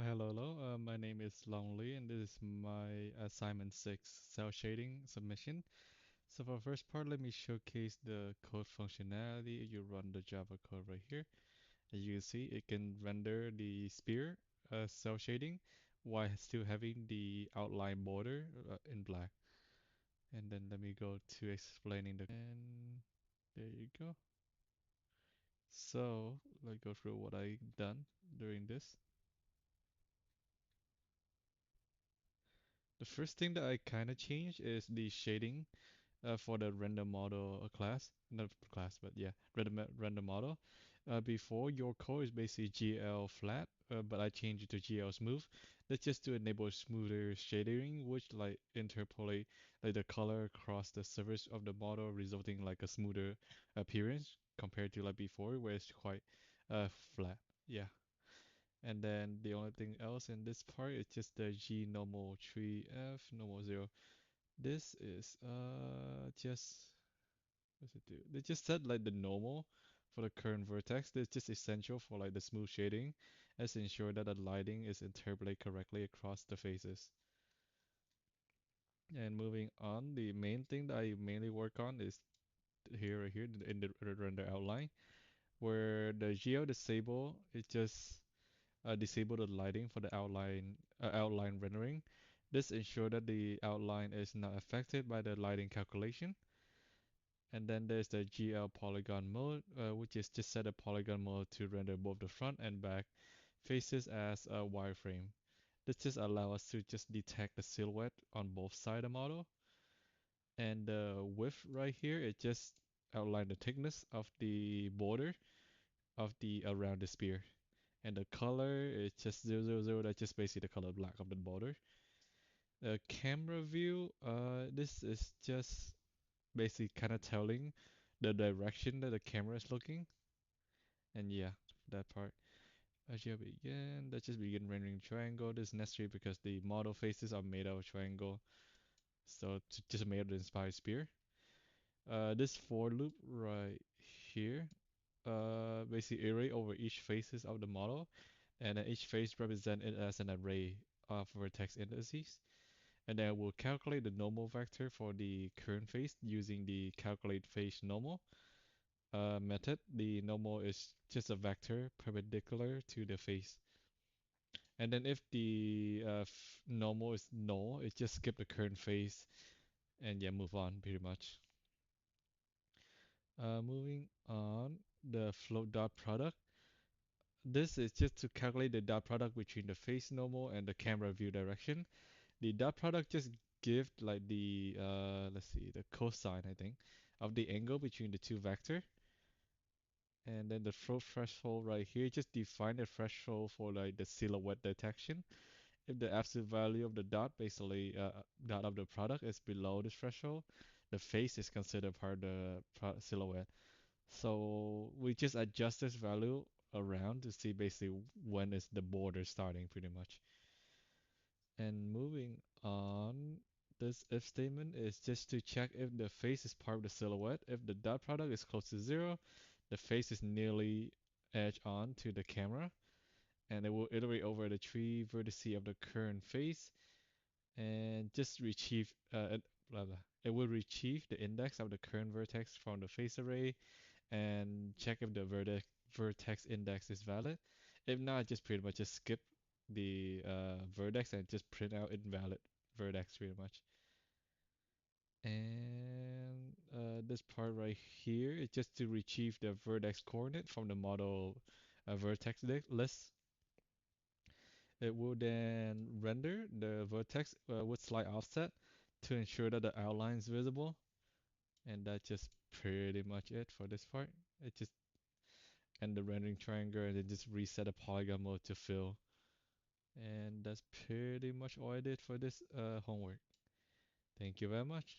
Hello. My name is Lonely, and this is my assignment 6 cell shading submission. So for first part, let me showcase the code functionality. You run the Java code right here. As you can see, it can render the sphere cell shading while still having the outline border in black. And then let me go to explaining and there you go. So let's go through what I done during this. The first thing that I kind of changed is the shading for the render model class, not class, but yeah, render model. Before your code is basically GL flat, but I changed it to GL smooth. That's just to enable smoother shading, which like interpolate like the color across the surface of the model, resulting like a smoother appearance compared to like before, where it's quite flat. Yeah. And then the only thing else in this part is just the G normal 3F normal 0. This is just what's it do? They just said like the normal for the current vertex. It's just essential for like the smooth shading as to ensure that the lighting is interpolated correctly across the faces. And moving on, the main thing that I mainly work on is here right here in the render outline, where the geo disable it just disable the lighting for the outline rendering. This ensures that the outline is not affected by the lighting calculation. And then there's the GL polygon mode, which is just set a polygon mode to render both the front and back faces as a wireframe. This just allows us to just detect the silhouette on both sides of the model. And the width right here, it just outline the thickness of the border of the around the sphere. And the color is just 000, that's just basically the color black of the border. The camera view, this is just basically kind of telling the direction that the camera is looking. And yeah, that part. As you begin, let's just begin rendering triangle. This is necessary because the model faces are made out of triangle. So to just made of the inspired sphere. This for loop right here, basically array over each faces of the model, and then each face represented as an array of vertex indices. And then we'll calculate the normal vector for the current face using the calculate face normal method. The normal is just a vector perpendicular to the face. And then if the normal is null, it just skip the current face and yeah, move on pretty much. Moving on, the float dot product. This is just to calculate the dot product between the face normal and the camera view direction. The dot product just give like the let's see, the cosine I think of the angle between the two vector. And then the float threshold right here, just define the threshold for like the silhouette detection. If the absolute value of the dot, basically dot of the product, is below this threshold, the face is considered part of the silhouette. So we just adjust this value around to see basically when is the border starting pretty much. And moving on, this if statement is just to check if the face is part of the silhouette. If the dot product is close to 0, the face is nearly edge on to the camera, and it will iterate over the three vertices of the current face and just retrieve blah, blah. It will retrieve the index of the current vertex from the face array and check if the vertex index is valid. If not, just pretty much just skip the vertex and just print out invalid vertex pretty much. And this part right here is just to retrieve the vertex coordinate from the model vertex list. It will then render the vertex with slight offset to ensure that the outline is visible. And that's just pretty much it for this part. It just end the rendering triangle and then just reset the polygon mode to fill. And that's pretty much all I did for this homework. Thank you very much.